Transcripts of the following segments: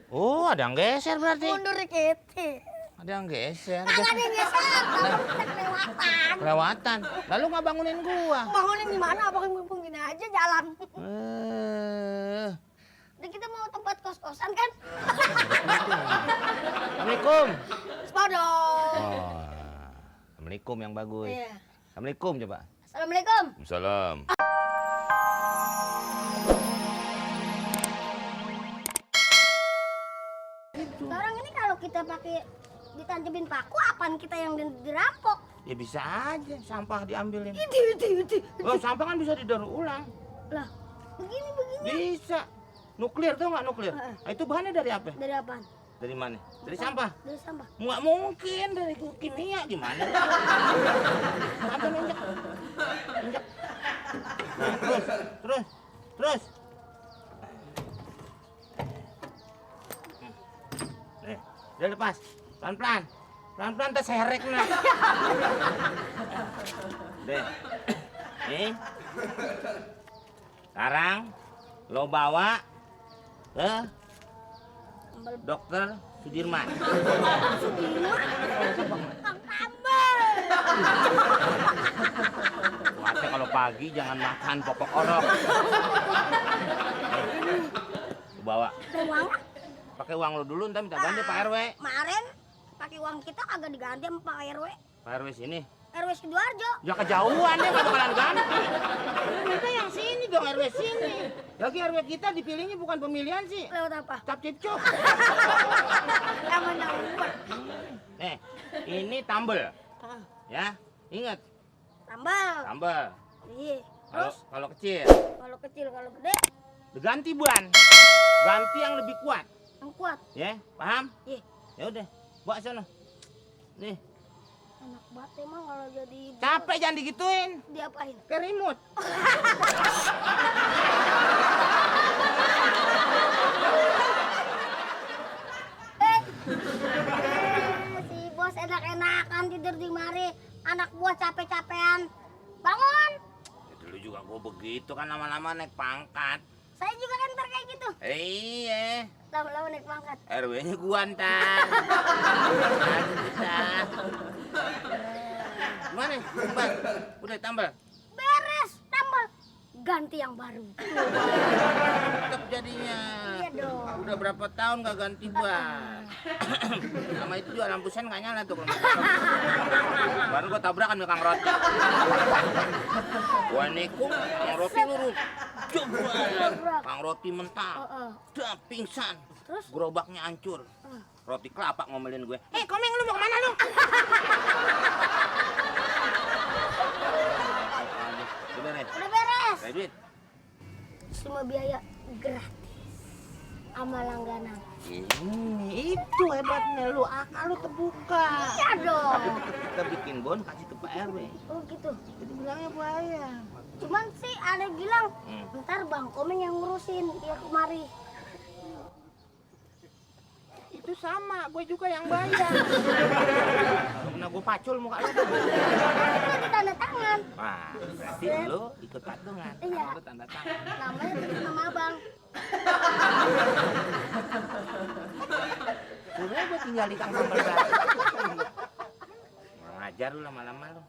Oh, ada yang geser berarti. Mundur dikit. Ada yang geser. Tangan yang geser, tangan kita kelewatan. Kelewatan. Lalu nggak bangunin gua. Bangunin di mana? Abang gini aja jalan. Dan kita mau tempat kos-kosan kan? Assalamualaikum. Sepodong. Oh, Assalamualaikum yang bagus. Iya. Assalamualaikum coba. Assalamualaikum. Salam. Sekarang ini kalau kita pakai ditancemin paku, apaan kita yang dirampok? Ya bisa aja sampah diambilin. Itu. Oh, sampah kan bisa didaur ulang. Lah, begini. Bisa. Nuklir tuh nggak nuklir? Nah, itu bahannya dari apa? Dari apaan? Dari mana? Dari sampah? Dari sampah. Nggak mungkin dari kimia gimana? Sampah injek. Nah, terus. Nih, udah lepas. Pelan-pelan terserek nah. Deh. Nih. Sekarang lo bawa ke Dokter Sudirman. Kang Tambal. Waktu kalau pagi jangan makan popok orok. Lu bawa. Uang? Pakai uang lu dulu, ntar minta ganti Pak RW. Kemarin pakai uang kita kagak diganti sama Pak RW. Pak RW sini. RW Sidoarjo. Ya kejauhan deh, nggak bakalan ganti. Kita yang sini dong, RW sini. Lagi RW kita dipilihnya bukan pemilihan sih. Lewat apa? Cap cipcuk. Namanya uang. Nih, ini tambel. Ya, ingat. Tambel. Iya. Kalau Terus kalau kecil, kalau kecil, kalau gede ganti ban. Ganti yang lebih kuat. yang kuat. Ya, paham? Iya. Ya udah, bawa sana. Nih, Enak banget emang kalau jadi ibu. capek jangan digituin. Diapain? Ke remote. Si bos enak-enakan tidur di mari. Anak buah capek-capean. Bangun. Dulu juga gua begitu kan lama-lama naik pangkat. Saya juga kan ntar kayak gitu. Iya, Lama-lama naik pangkat. RW-nya gua ntar. Gimana? Tambal. Udah tambal. Beres, tambah. Ganti yang baru. Tetap jadinya. Iya dong. Udah berapa tahun gak ganti ban. Sama itu juga lampu sen gak nyala tuh. Baru gua tabrakan sama Kang Roti. Gua nikung, Kang Roti lurus. Jebret. Kang Roti mental. Udah pingsan. Terus? Gerobaknya hancur. Roti kelapa ngomelin gue. Komeng lu mau kemana lu? Udah nih. Udah beres. Kayak duit. Semua biaya gratis. Sama langganan. Ini itu hebatnya lu, akal lu terbuka. Iya dong. Tapi tetap kita bikin bon kasih ke Pak RW. Oh gitu. Jadi bilangnya bayar. Cuman sih ada bilang, ntar Bang Komeng yang ngurusin dia kemari. Itu sama, gue juga yang bayar. Karena gue pacul muka lu. Itu tanda tangan. Wah, berarti lu ikut patungan. Iya. Lu tanda tangan. Namanya bikin nama Abang. Udah gue tinggal di Kang Tambal berarti. Ngajar lu lama-lama lu.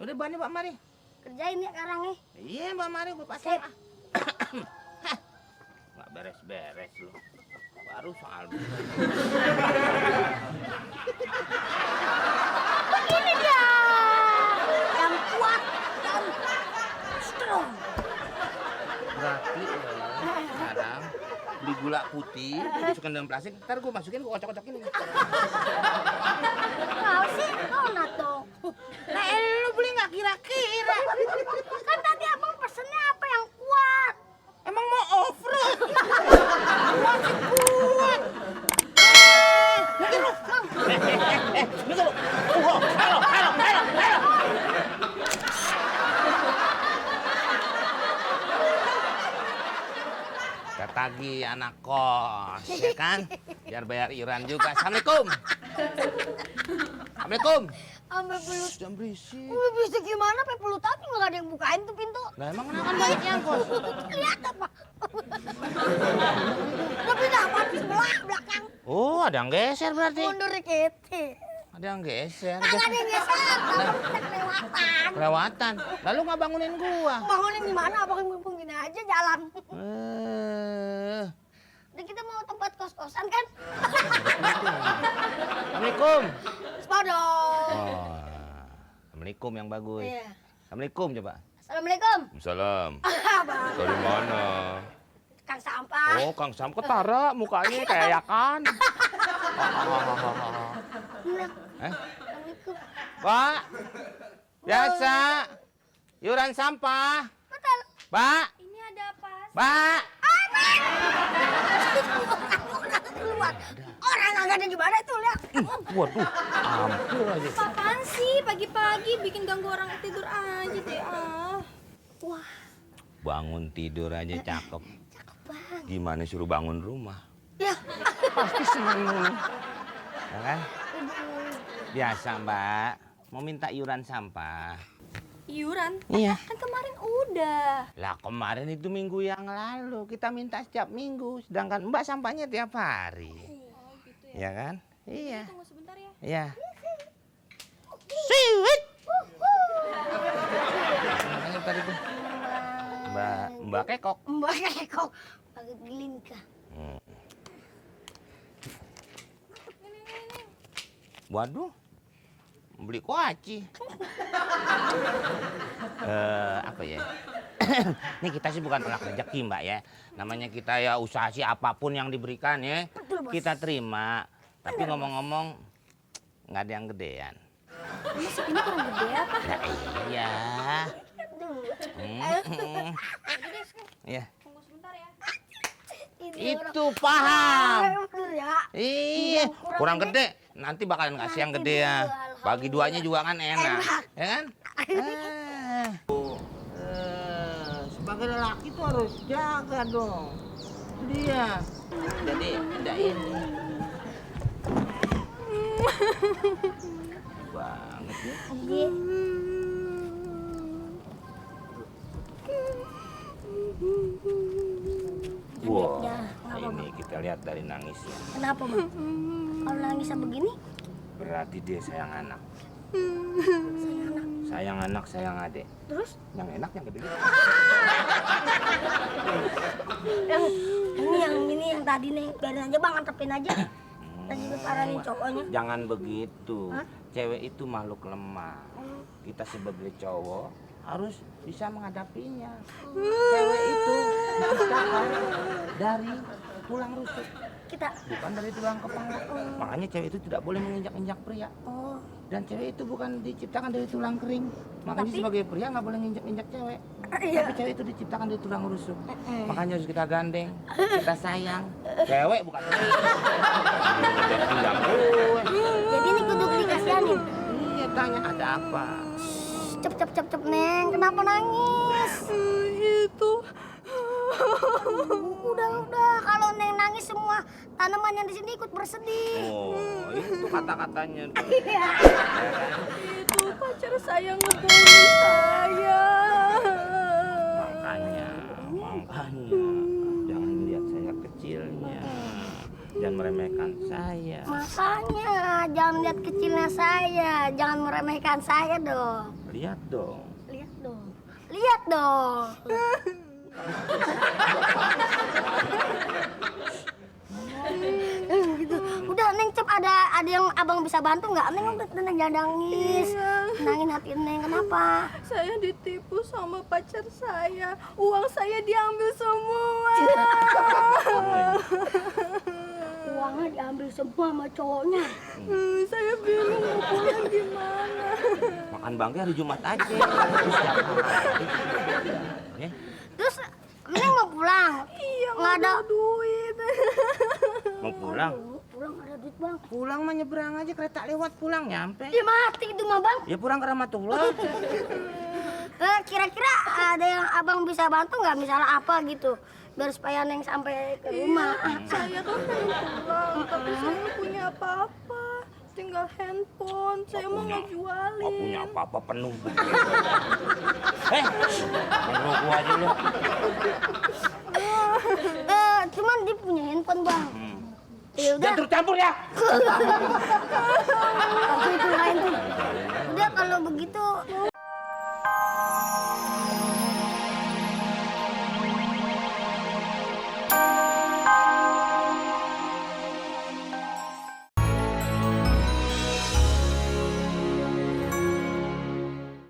Udah banyak Pak Mari. Kerjain ya sekarang nih. Iya Mbak Mari gue pasang. Nggak beres-beres lu. Baru soal Begini dia. Yang kuat dan strong. berarti sekarang beli gula putih, dimasukin dalam plastik, ntar gue masukin, gue kocok-kocokin. Mau sih donat dong. Nah, lu beli nggak kira-kira? Kan tadi Abang pesennya apa yang kuat? Emang mau off-road? Masih kuat. Mungkin lu. Mungkin lu. Halo. Tagi anak kos, ya kan? Biar bayar iuran juga. Assalamualaikum. Assalamualaikum. Sampai pelut. Jangan berisik. Berisik gimana? Sampai pelut tapi nggak ada yang bukain tuh pintu. Nah emang kenapa baliknya kos? Lihat apa? Tapi apa di sebelah belakang? Oh ada yang geser berarti. Mundur dikit. Ada yang geser. Kagak ada yang geser. Kita kelewatan. Kelewatan. Lalu nggak bangunin gua? Bangunin gimana? Abang mumpung gini aja jalan. Dan kita mau tempat kos-kosan kan? Assalamualaikum. Sepadoh. Oh, Assalamualaikum yang bagus. Iya. Assalamualaikum coba. Assalamualaikum. Salam. Abang. Dari mana? Kang sampah. Oh, Kang Sam ketara mukanya kayak yakan. Assalamualaikum. Pak. Biasa. Iuran sampah. Betul. Pak. Ini ada apa? Pak. Keluar. Orang nggak ada di mana tuh lihat. Waduh, ampun aja. Apaan sih pagi-pagi bikin ganggu orang tidur aja deh Wah, Bangun tidur aja cakep. cakep banget. Gimana suruh bangun rumah? Ya. Pasti senang nih. Ya kan? Biasa Mbak, mau minta iuran sampah. Iuran? Iya. Kan kemarin udah. Lah kemarin itu minggu yang lalu kita minta setiap minggu, sedangkan Mbak sampahnya tiap hari. Oh gitu Ya ya. kan? Iya. Tunggu sebentar ya. Iya. Siwit. Namanya tadi tuh. Mbak Kekok. Mbak Kekok. Pakai glinka. Waduh. Beli kuaci. Apa ya? Ini kita sih bukan tolak rezeki Mbak ya. Namanya kita ya usaha sih apapun yang diberikan ya. Betul, Bos. Kita terima. Tapi ngomong-ngomong nggak ada yang gedean. Masih ini kurang gede apa? Nah iya. Iya. Tunggu sebentar ya. Itu paham. Bener ya. Iya, kurang gede. Nanti bakalan kasih yang gede ya. Bagi duanya juga kan enak. Ya kan? Sebagai lelaki tuh harus jaga dong. Dia. Jadi tidak ini. Banget ya. Iya. Wow, Ya, kenapa, ini kita lihat dari nangisnya. Kenapa, Bang? Kalau nangisnya begini, Berarti dia sayang anak. saya anak. Sayang anak, sayang adik. Terus Yang enak yang gede. ini yang tadi nih, biarin aja Bang, antepin aja. Tadi itu parahin cowoknya. Jangan begitu. Hah? Cewek itu makhluk lemah. Kita sebagai cowok harus bisa menghadapinya. Cewek itu diciptakan dari tulang rusuk, Kita. bukan dari tulang kepala. Makanya cewek itu tidak boleh menginjak-injak pria. Oh, Dan cewek itu bukan diciptakan dari tulang kering. Makanya Tapi- sebagai pria nggak boleh nginjak-injak cewek. iya. Tapi cewek itu diciptakan dari tulang rusuk. Makanya harus kita gandeng, kita sayang. Cewek bukan cewek. Injak gue. Jadi ini kudu dikasihanin. Iya, tanya ada apa? Cep, Neng. Kenapa nangis? Itu. Udah. Kalau Neng nangis semua tanaman yang di sini ikut bersedih. Oh, itu kata-katanya. Iya. Itu pacar saya ngebully saya. Makanya. Jangan lihat saya kecilnya. Jangan meremehkan saya. Makanya jangan lihat kecilnya saya, jangan meremehkan saya dong. Lihat dong. Lihat dong. Gitu. Udah Neng Cep, ada yang abang bisa bantu nggak? Neng udah Neng jangan nangis. Nangin hati Neng, kenapa? Saya ditipu sama pacar saya. Uang saya diambil semua. Uangnya diambil semua sama cowoknya. Saya bingung mau pulang gimana. Makan bangke hari Jumat aja. Terus setiap hari. Ya. Terus Neng mau pulang? Iya, Nggak ada duit. Mau pulang? Pulang nggak ada duit Bang. Pulang mah nyebrang aja kereta lewat pulang nyampe. Dia mati itu mah Bang. Ya pulang ke Rahmatullah. Kira-kira ada yang abang bisa bantu nggak? Misalnya apa gitu? Biar supaya Neng sampai ke rumah. Saya kan pengen pulang, tapi saya nggak punya apa-apa. tinggal handphone. Saya mau Nggak ngejualin. punya apa-apa penuh. Main rokok aja lu. Cuman dia punya handphone bang. Ya udah. Jangan tercampur ya. Aku itu lain tuh. Udah kalau begitu